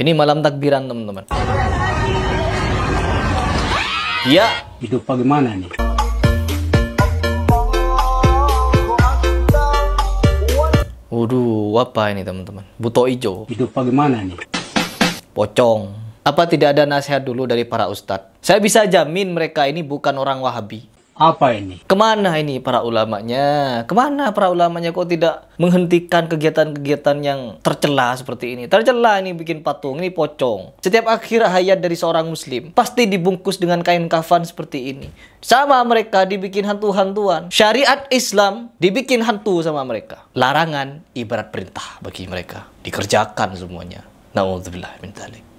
Ini malam takbiran, teman-teman. Ya. Hidup bagaimana nih? Waduh, apa ini teman-teman? Buto ijo. Hidup bagaimana nih? Pocong. Apa tidak ada nasihat dulu dari para ustadz? Saya bisa jamin mereka ini bukan orang Wahabi. Apa ini? Kemana ini para ulamanya? Kemana para ulamanya kok tidak menghentikan kegiatan-kegiatan yang tercela seperti ini? Tercela ini bikin patung, ini pocong. Setiap akhir hayat dari seorang muslim pasti dibungkus dengan kain kafan seperti ini. Sama mereka dibikin hantu-hantuan. Syariat Islam dibikin hantu sama mereka. Larangan ibarat perintah bagi mereka. Dikerjakan semuanya. Na'udzubillah min dzalik.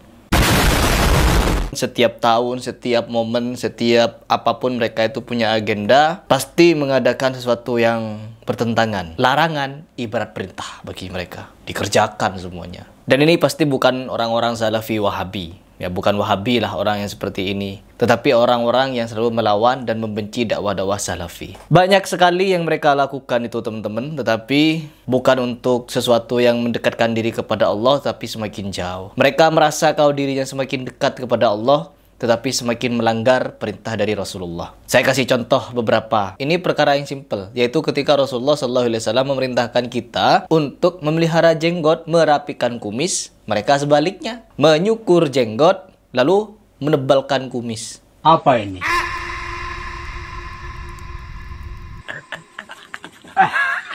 Setiap tahun, setiap momen, setiap apapun mereka itu punya agenda, pasti mengadakan sesuatu yang bertentangan. Larangan ibarat perintah bagi mereka. Dikerjakan semuanya. Dan ini pasti bukan orang-orang Salafi Wahabi. Ya, bukan Wahabi lah orang yang seperti ini. Tetapi orang-orang yang selalu melawan dan membenci dakwah-dakwah Salafi. Banyak sekali yang mereka lakukan itu teman-teman. Tetapi bukan untuk sesuatu yang mendekatkan diri kepada Allah, tapi semakin jauh. Mereka merasa kalau dirinya semakin dekat kepada Allah, tetapi semakin melanggar perintah dari Rasulullah. Saya kasih contoh beberapa. Ini perkara yang simple, yaitu ketika Rasulullah SAW memerintahkan kita untuk memelihara jenggot, merapikan kumis. Mereka sebaliknya, menyukur jenggot, lalu menebalkan kumis. Apa ini?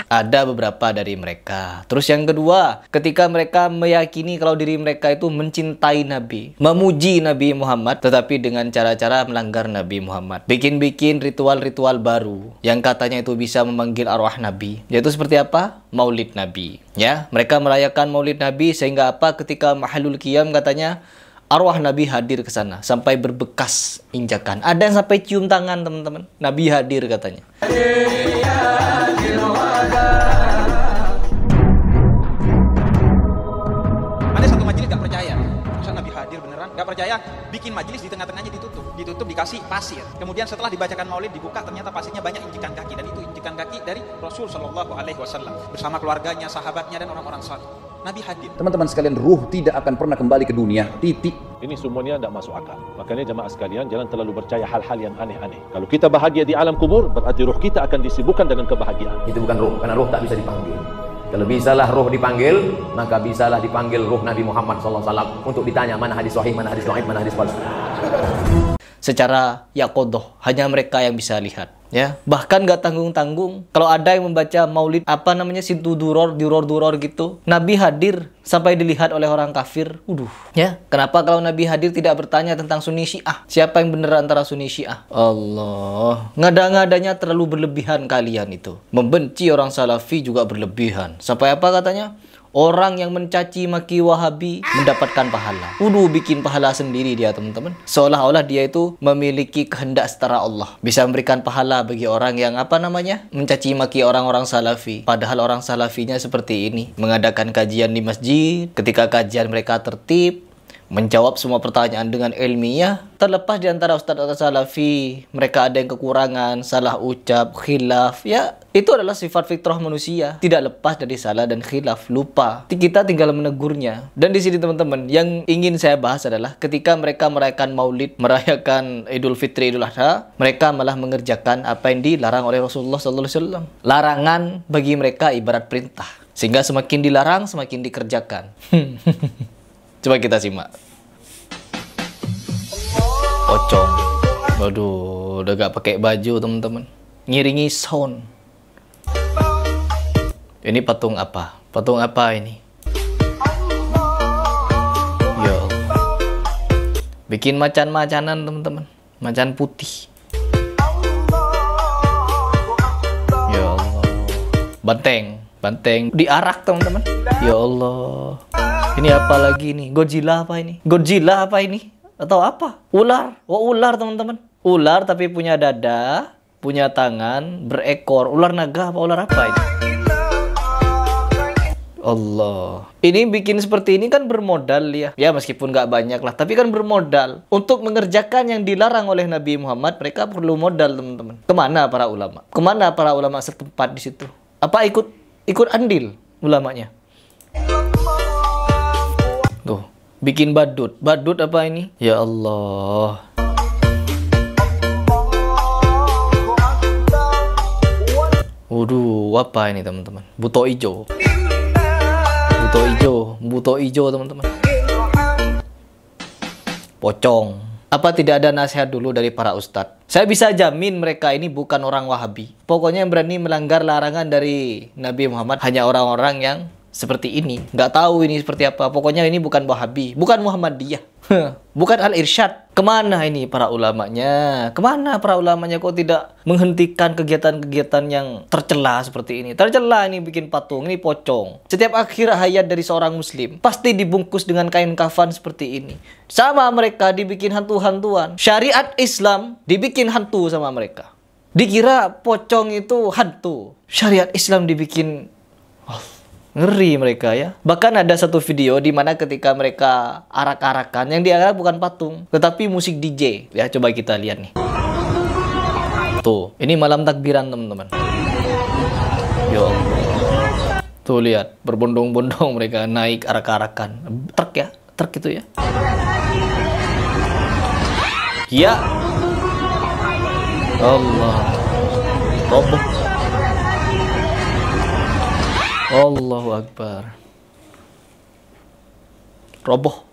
Ada beberapa dari mereka. Terus yang kedua, ketika mereka meyakini kalau diri mereka itu mencintai Nabi, memuji Nabi Muhammad, tetapi dengan cara-cara melanggar Nabi Muhammad. Bikin-bikin ritual-ritual baru yang katanya itu bisa memanggil arwah Nabi. Yaitu seperti apa? Maulid Nabi. Ya, mereka merayakan Maulid Nabi sehingga apa? Ketika Mahalul Qiyam katanya arwah Nabi hadir ke sana sampai berbekas injakan. Ada yang sampai cium tangan, teman-teman. Nabi hadir katanya. Ada satu majelis gak percaya, masa Nabi hadir beneran? Gak percaya, bikin majelis di tengah-tengahnya ditutup dikasih pasir. Kemudian setelah dibacakan maulid dibuka, ternyata pasirnya banyak injikan kaki, dan itu injikan kaki dari Rasul Shallallahu Alaihi Wasallam bersama keluarganya, sahabatnya, dan orang-orang saleh. Nabi hadir. Teman-teman sekalian, ruh tidak akan pernah kembali ke dunia. Titik. Ini semuanya tidak masuk akal. Makanya jemaah sekalian, jangan terlalu percaya hal-hal yang aneh-aneh. Kalau kita bahagia di alam kubur, berarti ruh kita akan disibukkan dengan kebahagiaan. Itu bukan ruh, karena ruh tak bisa dipanggil. Kalau bisalah ruh dipanggil, maka bisalah dipanggil ruh Nabi Muhammad SAW untuk ditanya mana hadis sahih, mana hadis dhaif, mana hadis palsu. Secara yaqodoh, hanya mereka yang bisa lihat. Ya, bahkan gak tanggung-tanggung kalau ada yang membaca maulid sintu duror gitu, Nabi hadir sampai dilihat oleh orang kafir. Ya, kenapa kalau Nabi hadir tidak bertanya tentang Sunni Syiah? Siapa yang benar antara Sunni Syiah? Allah, ngada-ngadanya terlalu berlebihan kalian itu. Membenci orang Salafi juga berlebihan. Sampai apa katanya? Orang yang mencaci maki Wahabi mendapatkan pahala. Bikin pahala sendiri dia, teman-teman. Seolah-olah dia itu memiliki kehendak setara Allah. Bisa memberikan pahala bagi orang yang mencaci maki orang-orang Salafi. Padahal orang Salafinya seperti ini. Mengadakan kajian di masjid. Ketika kajian mereka tertib, menjawab semua pertanyaan dengan ilmiah. Terlepas di antara ustadz Salafi, mereka ada yang kekurangan, salah ucap, khilaf. Ya, itu adalah sifat fitrah manusia. Tidak lepas dari salah dan khilaf, lupa. Kita tinggal menegurnya. Dan di sini teman-teman, yang ingin saya bahas adalah ketika mereka merayakan maulid, merayakan Idul Fitri, Idul Adha, mereka malah mengerjakan apa yang dilarang oleh Rasulullah SAW. Larangan bagi mereka ibarat perintah. Sehingga semakin dilarang, semakin dikerjakan. Coba kita simak. Pocong. Waduh, udah gak pakai baju teman-teman. Ngiringi sound. Ini patung apa? Patung apa ini? Ya Allah. Bikin macan-macanan teman-teman. Macan putih. Ya Allah. Banteng diarak teman-teman. Ya Allah. Ini apa lagi nih? Godzilla apa ini? Godzilla apa ini? Atau apa? Ular. Ular teman-teman. Ular tapi punya dada, punya tangan, berekor. Ular naga apa ular apa ini? Allah. Ini bikin seperti ini kan bermodal ya. Ya meskipun nggak banyak lah, tapi kan bermodal. Untuk mengerjakan yang dilarang oleh Nabi Muhammad, mereka perlu modal teman-teman. Kemana para ulama? Kemana para ulama setempat di situ? Apa ikut andil ulamanya? Tuh, Bikin badut. Badut apa ini? Ya Allah. Waduh, apa ini teman-teman? Buto ijo. Buto ijo. Buto ijo teman-teman. Pocong. Apa tidak ada nasihat dulu dari para ustadz? Saya bisa jamin mereka ini bukan orang Wahabi. Pokoknya yang berani melanggar larangan dari Nabi Muhammad hanya orang-orang yang seperti ini. Nggak tahu ini seperti apa. Pokoknya ini bukan Wahabi, bukan Muhammadiyah, bukan Al-Irsyad. Kemana ini para ulamanya? Kemana para ulamanya kok tidak menghentikan kegiatan-kegiatan yang tercela seperti ini? Tercela ini bikin patung, ini pocong. Setiap akhir hayat dari seorang muslim pasti dibungkus dengan kain kafan seperti ini. Sama mereka dibikin hantu-hantuan. Syariat Islam dibikin hantu sama mereka. Dikira pocong itu hantu. Syariat Islam dibikin ngeri mereka ya. Bahkan ada satu video di mana ketika mereka arak-arakan, yang diarak bukan patung, tetapi musik DJ. Ya, coba kita lihat nih. Tuh, ini malam takbiran teman-teman. Ya Allah. Tuh lihat, berbondong-bondong mereka naik arak-arakan. Truk ya, truk itu ya. Ya. Allah. Roboh. Allahu Akbar. Roboh.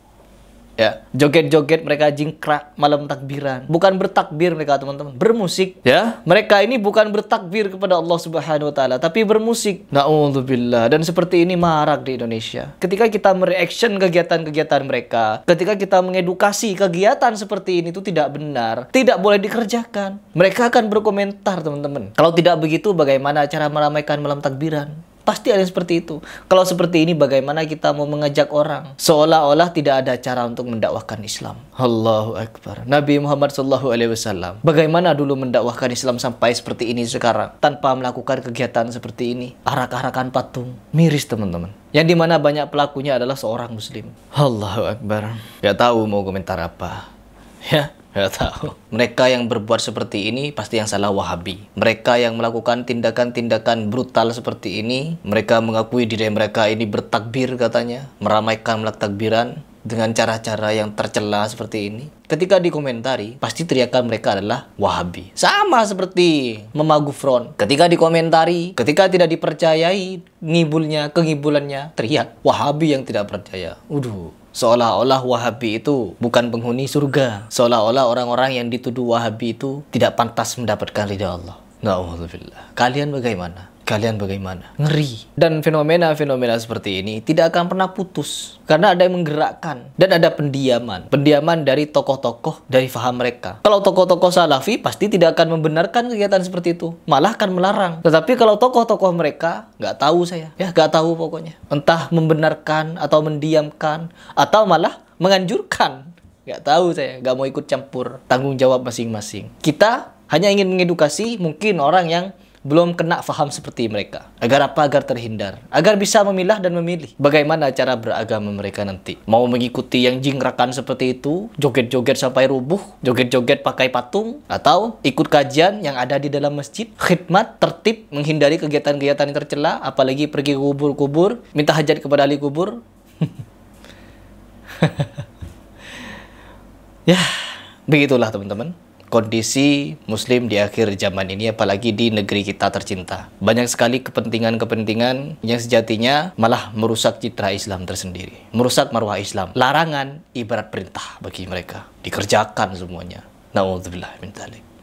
Ya, joget-joget mereka jingkrak malam takbiran. Bukan bertakbir mereka teman-teman, bermusik. Ya, mereka ini bukan bertakbir kepada Allah Subhanahu wa taala, tapi bermusik. Na'udzubillah. Dan seperti ini marak di Indonesia. Ketika kita mereaction kegiatan-kegiatan mereka, ketika kita mengedukasi kegiatan seperti ini itu tidak benar, tidak boleh dikerjakan, mereka akan berkomentar teman-teman. Kalau tidak begitu bagaimana cara meramaikan malam takbiran? Pasti ada yang seperti itu. Kalau seperti ini bagaimana kita mau mengajak orang? Seolah-olah tidak ada cara untuk mendakwahkan Islam. Allahu Akbar. Nabi Muhammad SAW bagaimana dulu mendakwahkan Islam sampai seperti ini sekarang? Tanpa melakukan kegiatan seperti ini. Arak-arakan patung. Miris teman-teman. Yang dimana banyak pelakunya adalah seorang muslim. Allahu Akbar. Gak tahu mau komentar apa. Ya. Nggak tahu. Mereka yang berbuat seperti ini pasti yang salah Wahabi. Mereka yang melakukan tindakan-tindakan brutal seperti ini, mereka mengakui diri mereka ini bertakbir katanya, meramaikan malam takbiran dengan cara-cara yang tercela seperti ini. Ketika dikomentari, pasti teriakan mereka adalah Wahabi. Sama seperti Mama Gufron. Ketika dikomentari, ketika tidak dipercayai kengibulannya, teriak Wahabi yang tidak percaya. Seolah-olah Wahabi itu bukan penghuni surga. Seolah-olah orang-orang yang dituduh Wahabi itu tidak pantas mendapatkan ridha Allah. Na'udzubillah. Kalian bagaimana? Kalian bagaimana? Ngeri. Dan fenomena-fenomena seperti ini tidak akan pernah putus. Karena ada yang menggerakkan. Dan ada pendiaman. Pendiaman dari tokoh-tokoh dari faham mereka. Kalau tokoh-tokoh Salafi pasti tidak akan membenarkan kegiatan seperti itu. Malah akan melarang. Tetapi kalau tokoh-tokoh mereka, nggak tahu saya. Ya, nggak tahu pokoknya. Entah membenarkan atau mendiamkan. Atau malah menganjurkan. Nggak tahu saya. Nggak mau ikut campur. Tanggung jawab masing-masing. Kita hanya ingin mengedukasi mungkin orang yang belum kena faham seperti mereka. Agar apa? Agar terhindar. Agar bisa memilah dan memilih. Bagaimana cara beragama mereka nanti. Mau mengikuti yang jingkrakan seperti itu, joget-joget sampai rubuh, joget-joget pakai patung, atau ikut kajian yang ada di dalam masjid, khidmat, tertib, menghindari kegiatan-kegiatan yang tercela, apalagi pergi ke kubur-kubur, minta hajat kepada ahli kubur. Ya, begitulah teman-teman. Kondisi muslim di akhir zaman ini, apalagi di negeri kita tercinta. Banyak sekali kepentingan-kepentingan yang sejatinya malah merusak citra Islam tersendiri. Merusak marwah Islam. Larangan ibarat perintah bagi mereka. Dikerjakan semuanya. Na'udzubillah min dzalik.